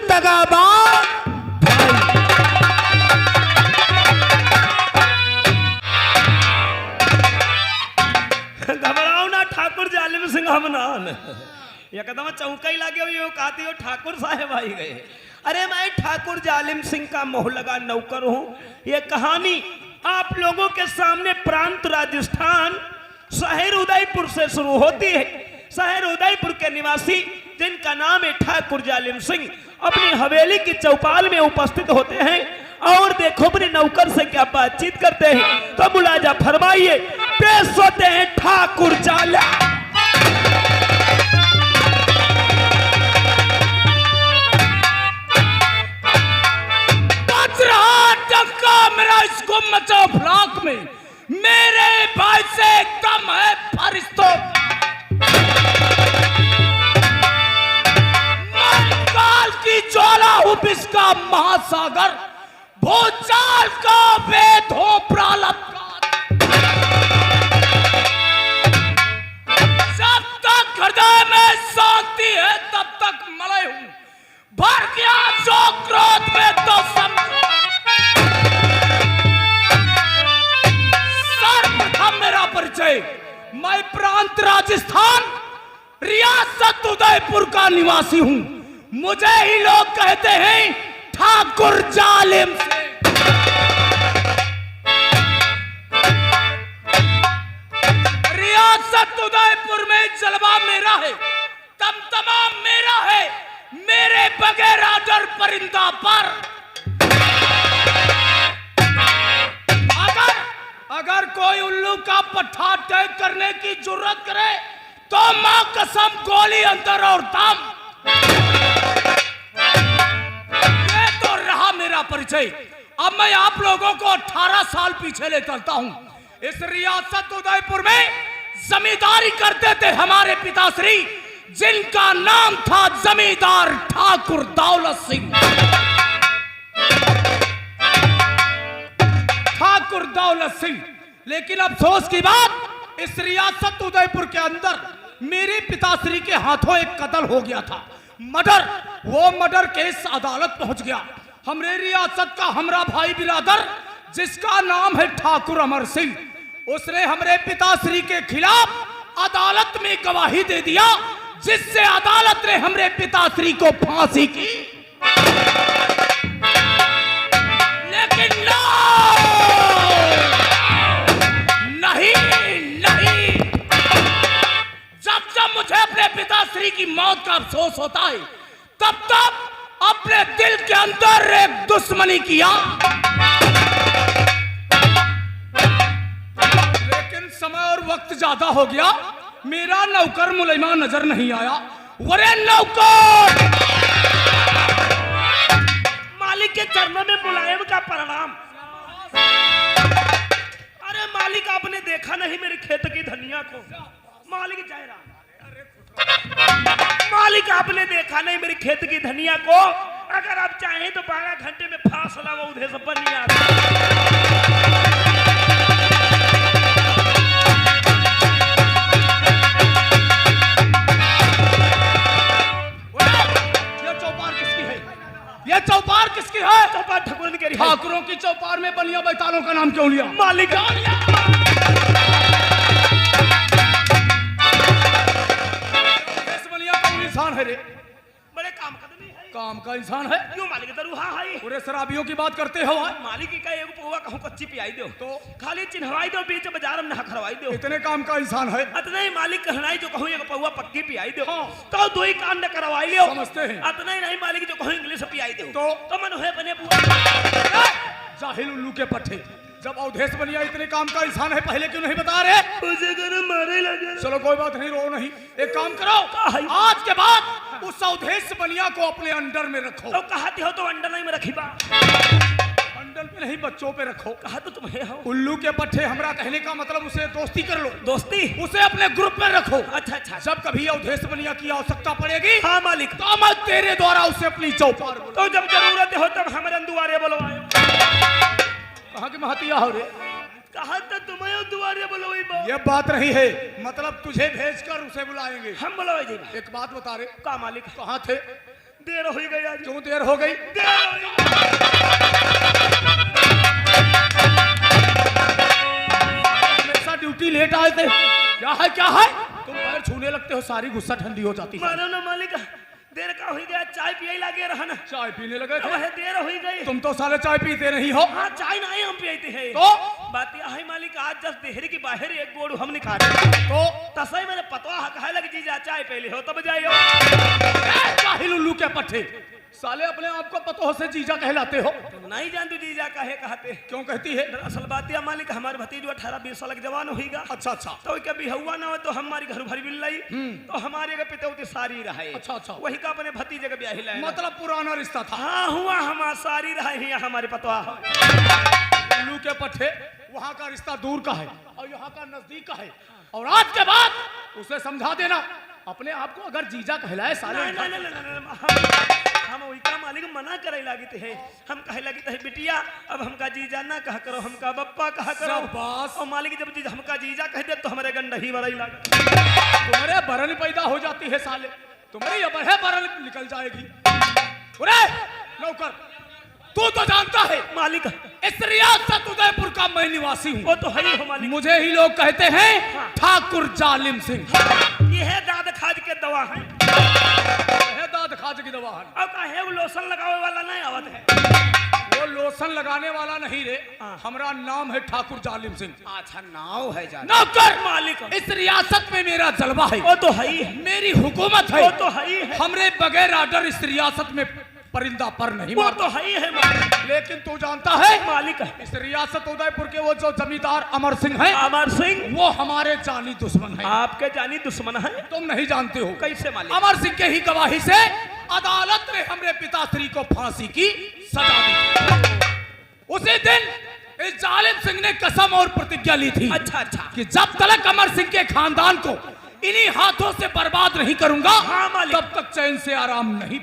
दगाबाज। घबराओ ना ठाकुर जालिम सिंह हमनान, एकदम चौकई लागे हुई कहती हो ठाकुर साहेब आई गए। अरे मैं ठाकुर जालिम सिंह का मोह लगा नौकर हूँ। ये कहानी आप लोगों के सामने प्रांत राजस्थान शहर उदयपुर से शुरू होती है। शहर उदयपुर के निवासी जिनका नाम है ठाकुर जालिम सिंह अपनी हवेली की चौपाल में उपस्थित होते हैं और देखो अपने नौकर से क्या बातचीत करते हैं। तो मुलाजा फरमाइए, पेश होते हैं ठाकुर जालिम। मेरा इस गुम्मचो ब्लॉक में मेरे भाई से कम है फरिश्तों। मैं काल की ज्वाला हूं विश्व महासागर, भूचाल का वेद हो प्रालब्ध। जब तक हृदय में शांति है तब तक मलय हूं, भर गया जो क्रोध में तो समझो। मेरा परिचय, मैं प्रांत राजस्थान रियासत उदयपुर का निवासी हूं। मुझे ही लोग कहते हैं ठाकुर जालिम से। रियासत उदयपुर में जलवा मेरा है, तमतमा मेरा है, मेरे बगैर डर परिंदा पर। अगर कोई उल्लू का पट्टा तय करने की जरूरत करे तो मां कसम गोली अंदर और दम। ये तो रहा मेरा परिचय। अब मैं आप लोगों को 18 साल पीछे ले चलता हूं। इस रियासत उदयपुर में जमींदारी करते थे हमारे पिताश्री, जिनका नाम था जमींदार ठाकुर दौलत सिंह। ठाकुर दौलत सिंह। लेकिन अफसोस की बात, इस रियासत उदयपुर के अंदर मेरे पिताश्री के हाथों एक कत्ल हो गया था, मर्डर। वो मर्डर केस अदालत पहुंच गया। हमरे रियासत का हमरा भाई बिरादर जिसका नाम है ठाकुर अमर सिंह, उसने हमरे पिताश्री के खिलाफ अदालत में गवाही दे दिया, जिससे अदालत ने हमरे पिताश्री को फांसी की। लेकिन नहीं, जब मुझे अपने पिताश्री की मौत का अफसोस होता है तब अपने दिल के अंदर एक दुश्मनी किया। लेकिन समय और वक्त ज्यादा हो गया, मेरा नौकर मुलैमा नजर नहीं आया। वरे नौकर, मालिक के चरणों में मुलायम का प्रणाम। अरे मालिक, आपने देखा नहीं मेरे खेत की धनिया को? मालिक जय राम। मालिक, आपने देखा नहीं मेरे खेत की धनिया को? अगर आप चाहें तो 12 घंटे में फासला वो उधर से बनिया। ये चौपार किसकी है? ये चौपार किसकी है? चौपार ठाकुर की। ठाकुरों की चौपार में बनिया बैतालों का नाम क्यों लिया? मालिक इंसान है रे, बड़े काम का नहीं है, काम का इंसान है। क्यों मालिक दरुहा है? पूरे शराबियों की बात करते हो। मालिक की कहे एगो पौवा कहूं कच्ची पियाई दो तो खाली चिन्हवाई दो, बीच बाजार में नहा खरवाई दो। इतने काम का इंसान है। अतने ही मालिक कहनाई जो कहूं एगो पौवा पक्की पियाई दो हाँ। तो दो ही कांड करवाई लियो। समझते हैं। अतने ही नहीं मालिक जो कहूं इंग्लिश पियाई दो तो मन होए बने बुआ। जाहिल उल्लू के पट्टे, जब अवधेश बनिया इतने काम का इंसान है पहले क्यों नहीं बता रहे? उसे कर मारे लगे। चलो कोई बात नहीं, रो नहीं। एक काम करो, आज के बाद उस अवधेश बनिया को अपने अंडर में रखो। तो कहते हो तो अंडर नहीं में रखी बा, अंडर पे नहीं बच्चों पे रखो। कहा तो तुम्हें हो। उल्लू के पट्टे, हमरा कहने का मतलब उसे दोस्ती कर लो। दोस्ती? उसे अपने ग्रुप में रखो। अच्छा। जब कभी अवधेश बनिया की आवश्यकता पड़ेगी, हाँ मालिक, तो मैं तेरे द्वारा उसे अपनी चौपार। तो जब जरूरत हो तब हमारे दुआरे बुलवाओ। कहाँ की महतिया हो रे? कहा तो तुम्हें दुआरे बुलवाई बा। ये बात नहीं है, मतलब तुझे भेजकर उसे बुलाएंगे। हम बुलवाई जी। एक बात बता रे, का मालिक? कहाँ थे? देर हो गई आज। क्यों देर हो गई? देर हो गई। हमेशा ड्यूटी लेट आए थे। क्या है क्या है? तुम पैर छूने लगते हो, सारी गुस्सा ठंडी हो जाती है। मानो ना मालिक, देर का हो गया, चाय पिए लागे रहा ना। चाय पीने लगे थे? वह देर हो गई। तुम तो साले चाय पीते नहीं हो। हाँ चाय नहीं हम पिए हैं। तो बात यह है मालिक, आज जब देहरी की बाहर एक गोड़ हम निकाले तो तसई मैंने पतवा कहा लग जीजा चाय पहले हो तब जाइयो। काहिल उल्लू के पट्टे, साले अपने आप को पतोह से जीजा कहलाते हो। तो नहीं जान तू जीजा कहे कहते। क्यों कहती है? असल बात यह मालिक, हमारे भतीजो 18-20 साल के जवान होगा। अच्छा अच्छा। तो कभी हुआ ना हो तो हमारी घर भरी मिल रही तो हमारे के पिता सारी रहे। अच्छा अच्छा। वही का अपने भतीजे के ब्याह लाए। मतलब पुराना रिश्ता था। हाँ हुआ, हमारा सारी रहे यहाँ हमारे पतवा। उल्लू के पट्टे, वहाँ का रिश्ता दूर का है और यहाँ का नजदीक का है। और आज के बाद उसे समझा देना अपने आप को अगर जीजा कहलाए साले। हम वही का मालिक मना करे लगी थे। हम कहे लगी थे बिटिया अब हमका जीजा ना कह करो, हमका बप्पा कहा करो। और मालिक जब जीजा हमका जीजा कह दे तो हमारे गंड ही बरई लगे। तुम्हारे बरन पैदा हो जाती है साले, तुम्हारी अब बरन निकल जाएगी। नौकर, तू तो जानता है मालिक इस रियासत उदयपुर का मैं निवासी हूँ। वो तो है ही हो मालिक। मुझे ही लोग कहते हैं ठाकुर जालिम सिंह। ये है दाद खाज के दवा है। दाद खाज की दवा है। अब का है वो लोशन लगावे वाला नहीं आवत है। वो लोशन लगाने वाला नहीं रे, हमारा नाम है ठाकुर जालिम सिंह। अच्छा नाम है जालिम। नौकर मालिक, इस रियासत में मेरा जलवा है। वो तो है ही है। मेरी हुकूमत है। वो तो है ही है। हमरे बगैर आर्डर इस रियासत में परिंदा पर नहीं मारता। वो तो है ही है मालिक। लेकिन तू जानता है मालिक, इस रियासत उदयपुर के वो जो जमींदार अमर सिंह है, अमर सिंह, वो हमारे जानी दुश्मन है। आपके जानी दुश्मन है? तुम नहीं जानते हो। कैसे मालिक? अमर सिंह के ही गवाही से अदालत ने हमरे पिताश्री को फांसी की सजा दी। उसी दिन इस जालिम सिंह ने कसम और प्रतिज्ञा ली थी। अच्छा अच्छा। कि जब तक अमर सिंह के खानदान को इन्हीं हाथों से बर्बाद नहीं करूंगा, हाँ मालिक, तब तक चैन से आराम नहीं।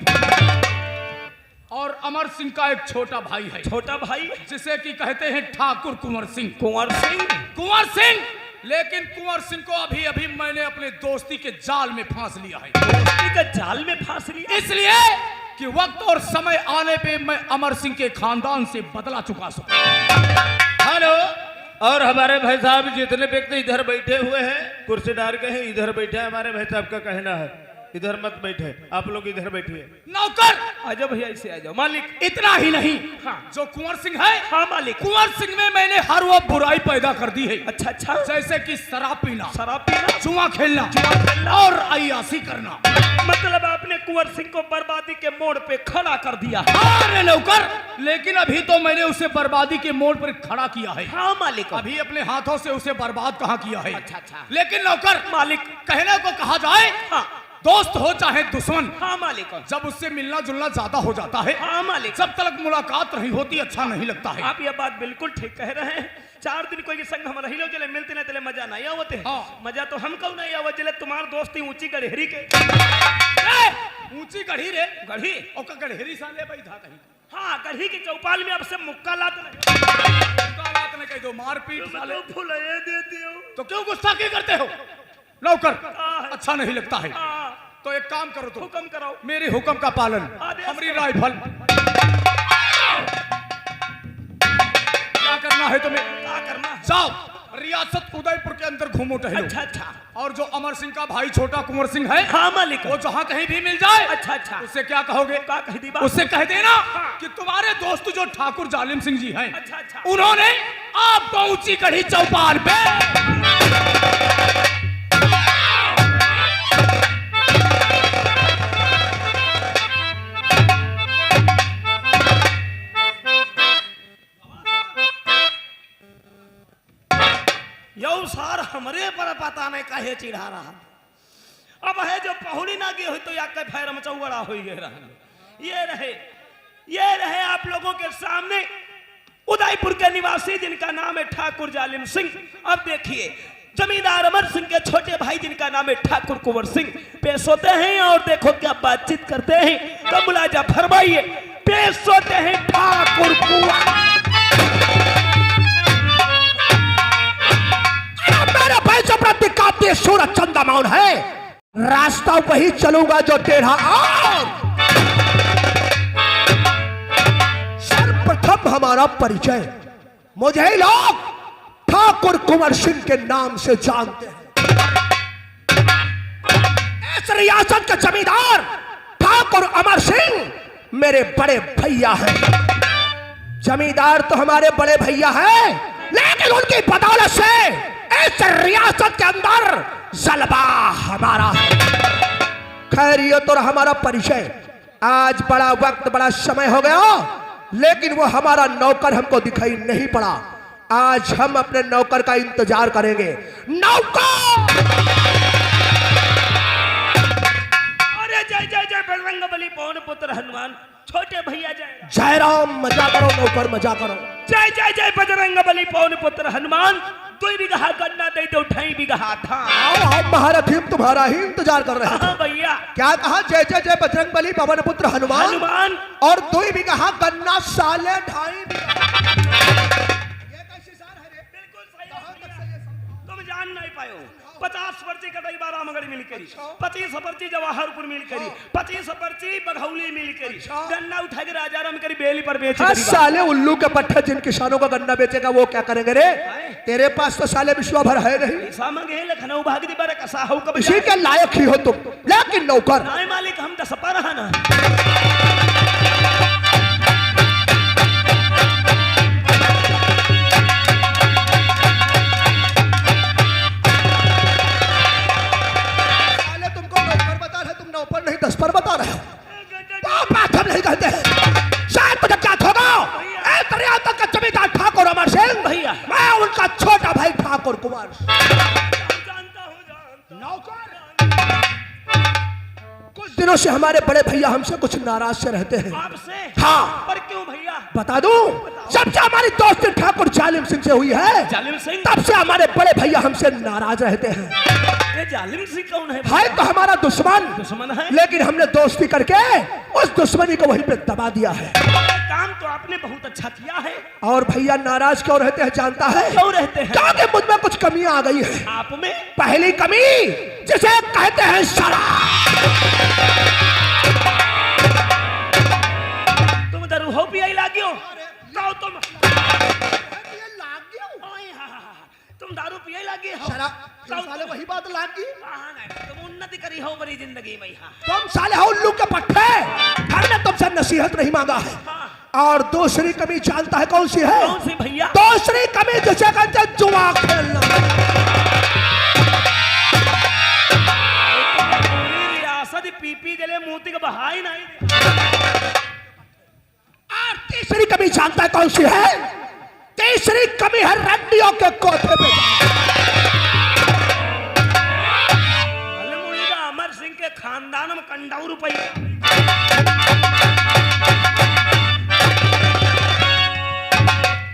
और अमर सिंह का एक छोटा भाई है। छोटा भाई जिसे कि कहते हैं ठाकुर कुंवर सिंह। कुंवर सिंह? कुंवर सिंह। लेकिन कुंवर सिंह को अभी अभी मैंने अपने दोस्ती के जाल में फांस लिया है। दोस्ती के जाल में फांस लिया? इसलिए कि वक्त और समय आने पे मैं अमर सिंह के खानदान से बदला चुका सकूं। हेलो, और हमारे भाई साहब जितने व्यक्ति इधर बैठे हुए हैं कुर्सी डाल के हैं, इधर बैठे हैं। हमारे भाई साहब का कहना है इधर मत बैठे, आप लोग इधर बैठिए। नौकर आ जाओ भैया, ऐसे आ जाओ। मालिक इतना ही नहीं, हाँ, जो कुंवर सिंह है, हाँ मालिक, कुंवर सिंह में मैंने हर वो बुराई पैदा कर दी है। अच्छा अच्छा। जैसे कि शराब पीना, जुआ खेलना और अय्यासी करना। मतलब आपने कुंवर सिंह को बर्बादी के मोड़ पे खड़ा कर दिया? अरे नौकर, लेकिन अभी तो मैंने उसे बर्बादी के मोड़ पर खड़ा किया है। हाँ मालिक। अभी अपने हाथों से उसे बर्बाद कहाँ किया है। अच्छा अच्छा। लेकिन नौकर मालिक, कहने को कहा जाए, हाँ, दोस्त हो चाहे दुश्मन, हाँ मालिक, जब उससे मिलना जुलना ज्यादा हो जाता है, हाँ मालिक, जब तक मुलाकात नहीं होती अच्छा नहीं लगता है। आप ये बात बिल्कुल ठीक कह रहे हैं। 4 दिन कोई के संग हम रही लो चले, मिलते नहीं चले, मजा नहीं आवते। हाँ। मजा तो हम कौन नहीं आवत चले, तुम्हार दोस्ती ऊंची गढ़ेरी के। ऊंची गढ़ी रे? गढ़ी और गढ़ेरी साले बैठा कहीं। हाँ, गढ़ी की चौपाल में आपसे मुक्का लात नहीं कह दो, मारपीट साले फुलाए देती हो तो क्यों गुस्सा क्यों करते हो नौकर? अच्छा नहीं लगता है। तो एक काम करो, तो हुक्म करो। मेरे हुक्म का पालन। हमारी राइफल क्या करना है तुम्हें? क्या करना? जाओ रियासत उदयपुर के अंदर घूमो टहलो। अच्छा अच्छा। और जो अमर सिंह का भाई छोटा कुंवर सिंह है, हाँ मालिक, वो जहाँ कहीं भी मिल जाए, अच्छा अच्छा, उससे क्या कहोगे? क्या कह दी बात? उससे कह देना कि तुम्हारे दोस्त जो ठाकुर जालिम सिंह जी हैं, अच्छा अच्छा, उन्होंने आपको ऊंची गढ़ी चौपाल पे यौ सार हमरे पर पता नहीं काहे चिढ़ा रहा। अब है जो पहुड़ी ना गए हो तो या के फैर मचौड़ा हो गए रहन। ये रहे आप लोगों के सामने उदयपुर के निवासी जिनका नाम है ठाकुर जालिम सिंह। अब देखिए जमींदार अमर सिंह के छोटे भाई जिनका नाम है ठाकुर कुंवर सिंह पेश होते हैं और देखो क्या बातचीत करते हैं। तो मुलाजा फरमाइए, पेश होते हैं ठाकुर कुंवर। सूरज चंदा मौन है, रास्ता वही चलूंगा जो टेढ़ा और हमारा परिचय। मुझे ही लोग ठाकुर कुंवर सिंह के नाम से जानते हैं। इस रियासत के जमींदार ठाकुर अमर सिंह मेरे बड़े भैया हैं। जमींदार तो हमारे बड़े भैया हैं, लेकिन उनकी बदौलत से इस रियासत के अंदर जलवा हमारा है। खैर ये तो हमारा परिचय। आज बड़ा वक्त बड़ा समय हो गया, लेकिन वो हमारा नौकर हमको दिखाई नहीं पड़ा। आज हम अपने नौकर का इंतजार करेंगे। नौकर! अरे जय जय जय बजरंग बली पवन पुत्र हनुमान, छोटे भैया जय। जय राम, मजा करो नौकर, मजा करो। जय जय जय बजरंग बली पवन पुत्र हनुमान, 2 बीघा गन्ना दे दो, 2.5 बीघा था। आओ आओ महारथी, हम तुम्हारा ही इंतजार कर रहे हाँ थे। भैया। क्या कहा? जय जय जय बजरंग बली पवन पुत्र हनुमान। हनुमान और 2 बीघा गन्ना साले 2.5 बीघा। बिल्कुल सही है भैया। तुम जान नहीं पायो। 50 पर्ची कटई बारामगढ़ मिल करी, 25 पर्ची जवाहरपुर मिल करी, 25 पर्ची बघौली मिल करी। गन्ना उठा के राजाराम करी बेली पर बेच हाँ, करी। साले उल्लू के पट्टे जिन किसानों का गन्ना बेचेगा वो क्या करेंगे रे? तेरे पास तो साले विश्व भर है नहीं। पैसा मांगे लखनऊ भाग दी बारे कसा हो कब इसी के लायक ही हो तुम। लेकिन नौकर, नाय मालिक हम 10 पर रहा ना। साले तुमको नौकर बता रहे, तुम नौकर नहीं 10 पर बता रहे हो। तो बात हम नहीं कहते हैं। शायद तुझे क्या होगा? एक रियासत का जमींदार ठाकुर अमर सिंह भैया। मैं उनका छोटा भाई ठाकुर कुंवर। जानता हूँ नौकर, कुछ दिनों से हमारे बड़े भैया हमसे कुछ नाराज से रहते हैं। आपसे। हाँ। पर क्यों भैया? बता दूं, जब से हमारी दोस्ती ठाकुर जालिम सिंह से हुई है, जालिम सिंह? तब से हमारे बड़े भैया हमसे नाराज रहते हैं। ये जालिम सिंह कौन है? है तो हमारा दुश्मन, दुश्मन है? लेकिन हमने दोस्ती करके उस दुश्मनी को वहीं पे दबा दिया है। काम तो आपने बहुत अच्छा किया है। और भैया नाराज क्यों रहते हैं जानता है? क्यों रहते हैं? क्योंकि मुझ में कुछ कमियां आ गई है। आप में? पहली कमी जिसे कहते हैं शराब। तुम दारू हो पिया लागियो? जाओ तुम। तुम दारू पिया लागे हो? साले वही बात लागी। तुम उन्नति करी हो बड़ी जिंदगी में। तुम साले हो उल्लू के पट्टे, हमने तुमसे नसीहत नहीं मांगा है। और दूसरी कमी जानता है कौन सी है? कौन सी भैया? दूसरी कमी जिसे कहते हैं जुआ खेलना। पूरी रियासत पीपी जले मोती का बहाई नहीं। और तीसरी कमी जानता है कौन सी है? तीसरी कमी है रंडियों के कोठे पे अमर सिंह के खानदान में कंडाऊ रुपये।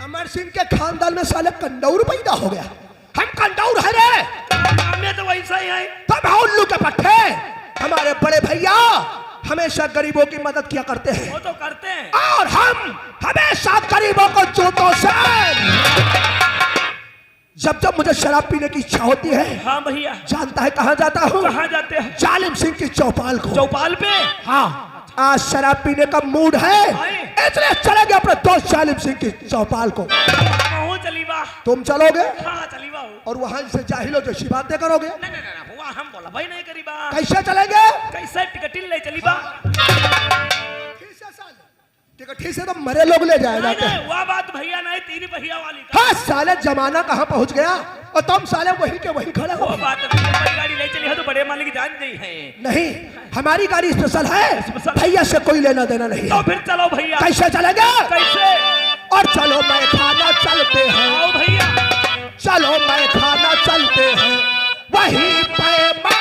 अमर सिंह के खानदान में साले कंडौर पैदा हो गया। हम कंडौर है रे। हमें तो वैसा ही है। तब है उल्लू के पट्टे। हमारे बड़े भैया हमेशा गरीबों की मदद किया करते हैं। वो तो करते हैं। और हम हमेशा गरीबों को जूतों से। जब जब मुझे शराब पीने की इच्छा होती है, हाँ भैया। जानता है कहाँ जाता हूँ? कहाँ जाते हैं? जालिम सिंह की चौपाल को। चौपाल पे? हाँ, आज शराब पीने का मूड है, इसलिए चलेंगे अपने दोस्त जालिम सिंह की चौपाल को। चलीबा। तुम चलोगे? हाँ चलीबा। और वहां से जाहिलो जैसी बातें करोगे? नहीं हुआ हम बोला भाई नहीं करीबा। कैसे चलेंगे? कैसे टिकट ले चलीबा? टिकट से तो मरे लोग ले जाए जाते हैं। नहीं, वह बात भैया नहीं, 3 पहिया वाली का। हाँ साले जमाना कहाँ पहुंच गया और तुम साले वहीं के वहीं खड़े हो। वो बात बड़ी गाड़ी ले चली है तो बड़े मालिक जान नहीं है। नहीं, हमारी गाड़ी स्पेशल है, भैया से कोई लेना देना नहीं तो है। फिर चलो भैया। कैसे चलेंगे? कैसे? और चलो मैं खाना चलते हैं। आओ भैया। चलो मैं खाना चलते हैं, वहीं पे मारा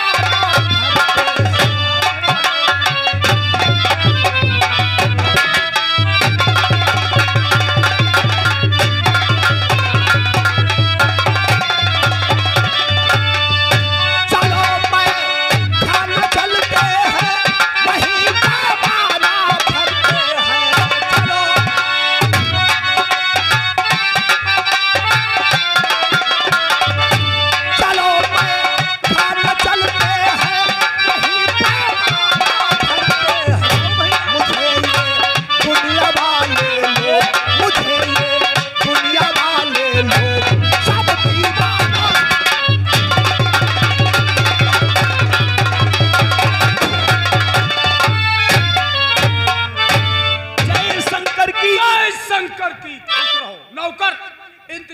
चलते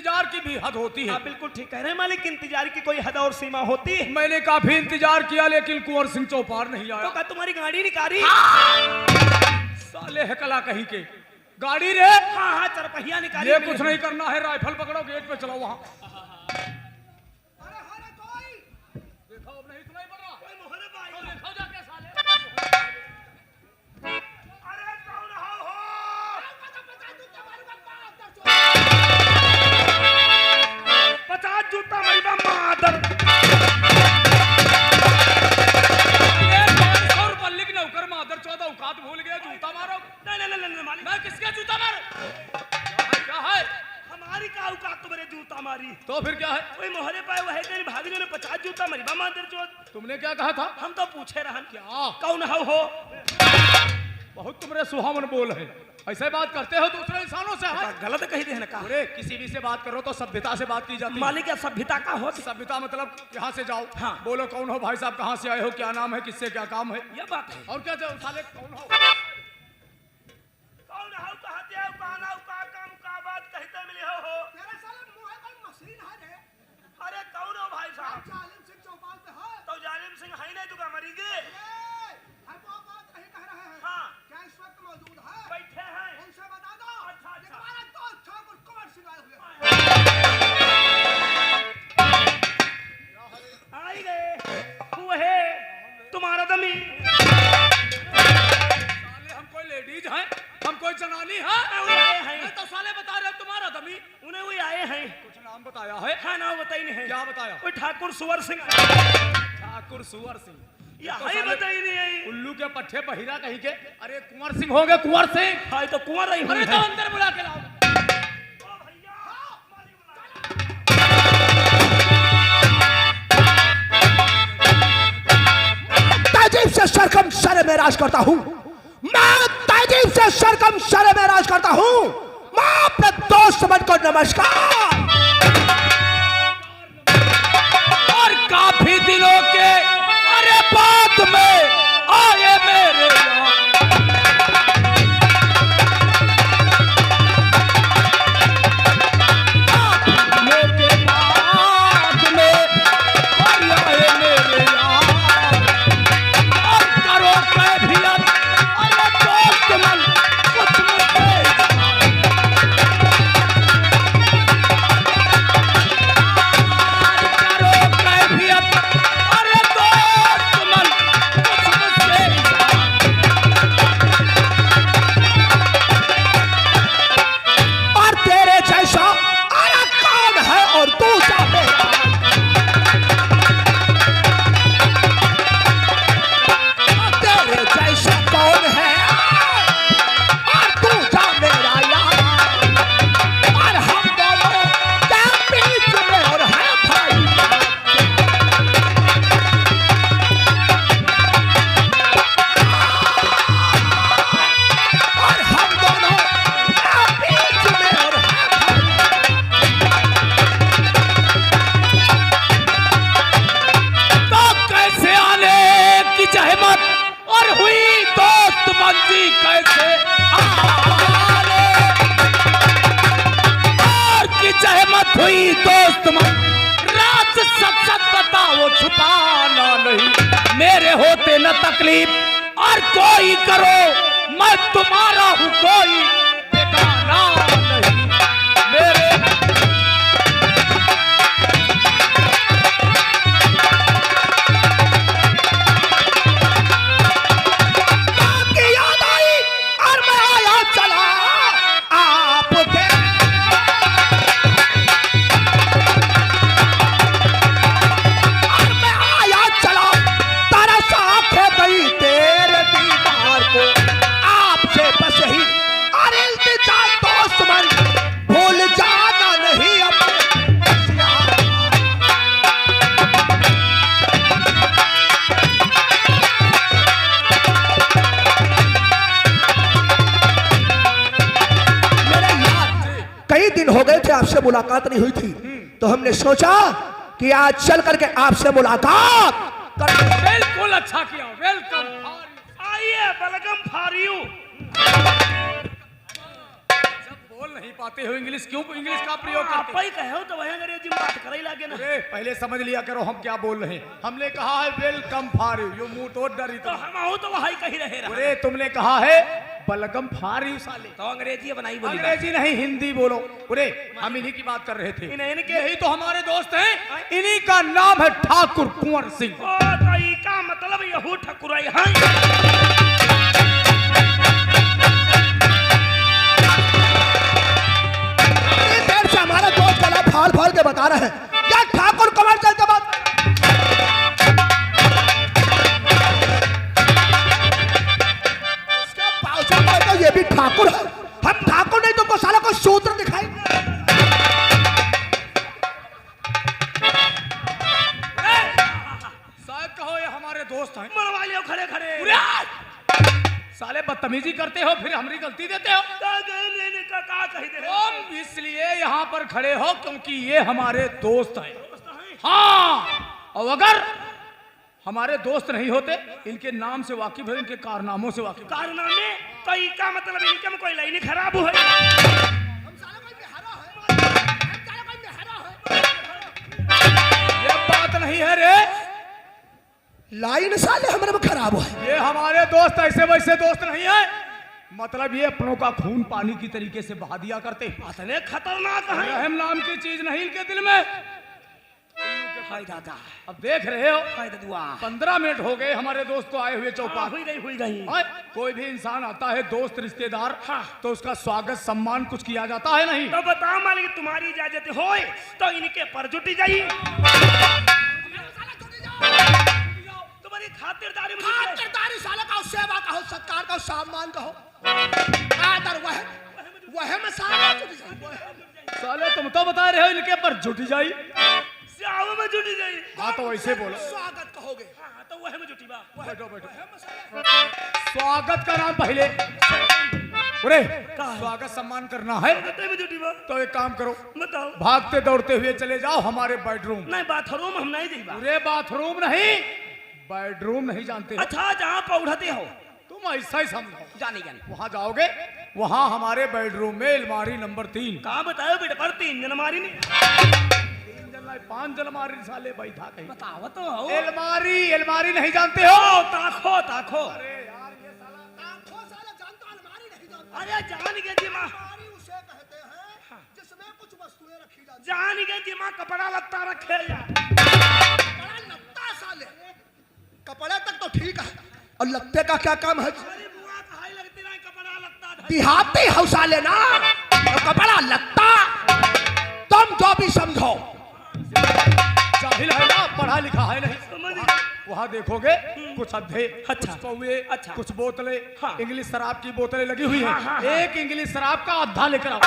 इंतजार की भी हद होती है। आप बिल्कुल ठीक कह रहे हैं मालिक, इंतजार की कोई हद और सीमा होती है। मैंने काफी इंतजार किया लेकिन कुंवर सिंह चौपार नहीं तो आया। क्या तुम्हारी गाड़ी निकाली? साले है कला कहीं के, गाड़ी रे। हाँ हाँ चरपहिया निकाली। ये कुछ नहीं करना है, राइफल पकड़ो, गेट पे चलो वहां। देखो अब नहीं सुनाई पड़ रहा। देखो जाके साले। अरे कौन हो? 50 जूता मेरी मादर। नौकर मादर 14 औकात भूल गया, जूता मारो। नहीं मालिक, मैं किसके जूता मारो? क्या है? हमारी का औकात तो मेरे जूता मारी। तो फिर क्या है? कोई मोहरे पाए वह तेरी भाभी ने 50 जूता मरी बा मादर चोद। तुमने क्या कहा था? हम तो पूछे रहन क्या? कौन हो? बहुत तुमरे सुहावन बोल है, ऐसे बात करते हो दूसरे इंसानों से? है गलत कही दे ना का। अरे किसी भी से बात करो तो सभ्यता से बात की जाती है। मालिक क्या सभ्यता का हो? सभ्यता मतलब यहाँ से जाओ। हाँ। बोलो कौन हो भाई साहब, कहाँ से आए हो, क्या नाम है, किससे क्या काम है? ये बात है। और क्या जाओ साले, कौन हो? कौन हो? कहते हो कौन हो? का काम का बात कहते मिले हो? तेरे साले मुंह है कोई मशीन है रे। अरे कौन हो भाई साहब? जालिम सिंह चौपाल पे है। तो जालिम सिंह है नहीं जुगा मरी गे। हम वो बात नहीं कह रहे हैं। हाँ। क्या इस वक्त मौजूद है? बैठे हैं। उनसे बता दो। अच्छा, अच्छा। हमारा दोस्त ठाकुर कुंवर सिंह आए हुए हैं। आई गए वो है तुम्हारा दमी। साले हम कोई लेडीज हैं, हम कोई जनानी हैं? वो आए हैं। तो साले बता रहे हो तुम्हारा दमी। उन्हें वो आए हैं। कुछ नाम बताया है? हाँ ना बताई नहीं है। क्या बताया? वो ठाकुर सुवर सिंह। ठाकुर सुअर सिंह। या तो है साले बताई नहीं है। उल्लू के पट्टे बहिरा कहीं के। अरे कुंवर सिंह हो गए, कुंवर सिंह। हाय तो कुंवर रही अरे तो अंदर बुला के लाओ। ताजीब से सरकम सर में राज करता हूँ। मैं ताजीब से सरकम सर में राज करता हूँ। मैं अपने दोस्त समझ को नमस्कार। और काफी दिनों के अरे बाद में आए मेरे यहाँ। काफी दिनों के बाद में आए मेरे यहाँ। और करो कैफियत अरे दोस्त मन कुछ मुझे करो कैफियत अरे दोस्त मन कुछ मुझसे और तेरे जैसा आया कौन है और तू जा मेरा। और तेरे जैसा कौन है और तू जा मेरा यार। और हम दोनों के बीच में और है भाई। और हम दोनों के बीच में और है तो कैसे आने की जहमत और हुई दोस्त मंजी कैसे आने और की जहमत हुई दोस्त मन रात सच सच बताओ छुपाना नहीं मेरे होते न तकलीफ और कोई करो मैं तुम्हारा हूँ कोई बेगाना नहीं मेरे आपकी याद आई और मैं आया चला आपके। और मैं आया चला तरस आंखें गई तेरे दीदार को। आपसे बस ही और इल्तिजा दोस्त मन भूल जाना नहीं अपने यार। मेरे यार कई दिन हो गए थे आपसे मुलाकात नहीं हुई थी, तो हमने सोचा कि आज चल करके आपसे मुलाकात कर। बिल्कुल अच्छा किया, वेलकम। आइए वेलकम फॉर यू। जब बोल नहीं पाते हो इंग्लिश, क्यों इंग्लिश का प्रयोग करते आप ही कहो तो वही अंग्रेजी में बात करे लागे ना। अरे पहले समझ लिया करो हम क्या बोल रहे हैं। हमने कहा है वेलकम फॉर यू, यो मुंह तो डरी तो हम हो तो वही कही रहे रहा। अरे तुमने कहा है बलगम फॉर यू साले, तो अंग्रेजी बनाई बोली अंग्रेजी नहीं हिंदी बोलो। अरे हम इन्हीं की बात कर रहे थे, इनके यही तो हमारे दोस्त हैं, इन्हीं का नाम है ठाकुर कुंवर सिंह। ओ तो ई का मतलब यहू ठकुराई है। देर से हमारा दोस्त गला फाड़ फाड़ के बता रहे हैं क्या ठाकुर कुंवर सिंह के बाद उसके बावजूद में तो ये भी ठाकुर है। हम ठाकुर नहीं तुमको साला को सूत्र दिखाई। शायद कहो ये हमारे दोस्त हैं। मरवा लियो खड़े खड़े। साले बदतमीजी करते हो फिर हमारी गलती देते हो। का कही दे तुम इसलिए यहाँ पर खड़े हो क्योंकि ये हमारे दोस्त हैं। हाँ, और अगर हमारे दोस्त नहीं होते, इनके नाम से वाकिफ है, इनके कारनामों से वाकिफ। कारनामे तो ई का मतलब इनके में कोई लाइन खराब है। ये बात नहीं है रे, लाइन साले हमारे में खराब है। ये हमारे दोस्त ऐसे वैसे दोस्त नहीं है, मतलब ये अपनों का खून पानी की तरीके से बहा दिया करते। इतने खतरनाक है। रहम नाम की चीज नहीं इनके दिल में। हाय दादा, अब देख रहे हो हाय ददुआ, 15 मिनट हो गए हमारे दोस्त को आए हुए चौपाल। हुई गई। हाँ, कोई भी इंसान आता है दोस्त रिश्तेदार, तो उसका स्वागत सम्मान कुछ किया जाता है नहीं। तो बताओ मालिक तुम्हारी इजाजत हो तो इनके पर जुटी जाई। तुम्हारी खातिरदारी में खातिरदारी साले का सेवा का हो, सत्कार का हो, सम्मान का हो, आदर वह में साले तुम तो बता रहे हो इनके पर जुटी जाई। स्याव में जुटी जाई। हाँ तो वैसे बोलो। स्वागत कहोगे। हाँ तो वह में जुटी बा। बैठो बैठो। स्वागत का नाम पहले। अरे स्वागत सम्मान करना है में जुटी बा। तो एक काम करो, बताओ। भागते दौड़ते हुए चले जाओ हमारे बेडरूम। नहीं बाथरूम हम नहीं जाइबा। पूरे बाथरूम नहीं, बेडरूम नहीं जानते हो? अच्छा जहाँ पौधते हो तुम ऐसा ही समझो। जानी वहाँ जाओगे, वहाँ हमारे बेडरूम में अलमारी नंबर 3। कहाँ बताओ बेटे पर 3 जन मारी नहीं। 5 अलमारी साले बैठा कहीं। बताओ तो हो। अलमारी नहीं जानते हो? ताखो अरे यार ये साला अरे जान के जिमा उसे कहते हैं जिसमें कुछ वस्तुएं रखी जाती जान के जिमा कपड़ा लत्ता रखे जा। कपड़ा लगता साले, कपड़े तक तो ठीक है और लगते का क्या काम है? अरे बुआ कहाई लगती नहीं कपड़ा लत्ता। देहाती हौसा लेना और कपड़ा लगता, तुम जो भी समझो। जाहिल है ना, पढ़ा लिखा है नहीं। समझ वहाँ देखोगे कुछ अद्धे, अच्छा। कुछ पौवे, अच्छा। कुछ बोतलें, हाँ। इंग्लिश शराब की बोतलें लगी हुई हैं। हाँ, हाँ, हाँ। एक इंग्लिश शराब का अद्धा लेकर आओ।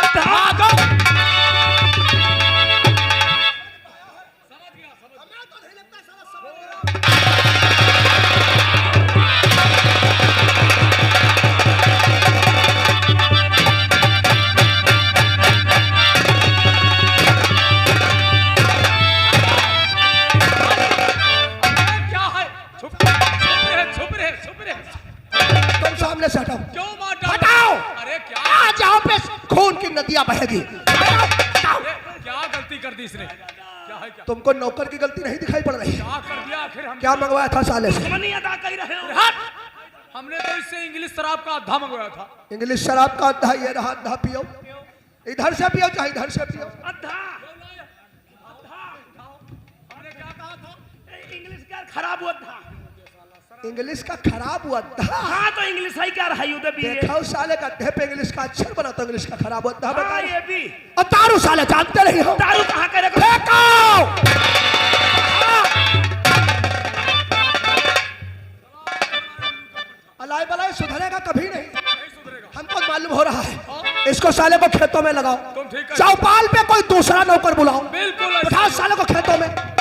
तुम सामने से हटाओ। क्यों मार डाल? हटाओ। अरे क्या आज यहाँ पे खून की नदियां बहेगी। हटाओ। क्या गलती कर दी इसने? क्या है क्या? तुमको नौकर की गलती नहीं दिखाई पड़ रही? क्या कर दिया आखिर हम? क्या मंगवाया था साले से? मनी अदा कर रहे हो। हट! हमने तो इससे इंग्लिश शराब का अद्धा मंगवाया था। इंग्लिश शराब का अद्धा ये रहा, अद्धा पियो। इधर से पियो चाहे इधर से पियो। अद्धा हमने क्या कहा था? इंग्लिश का खराब हुआ था। इंग्लिश का खराब हुआ अद्धा। हाँ तो इंग्लिश है क्या रहा उधर भी। देखो साले का अद्धे पे इंग्लिश का अक्षर बना तो इंग्लिश का खराब हुआ अद्धा बता। हाँ ये भी। और दारू साले जानते नहीं हो? दारू कहाँ करे फेंको। अलाई बलाई सुधरेगा कभी नहीं। हमको मालूम हो रहा है। इसको साले को खेतों में लगाओ। तुम ठीक है। चौपाल पे कोई दूसरा नौकर बुलाओ। बिल्कुल उठाओ साले को खेतों में।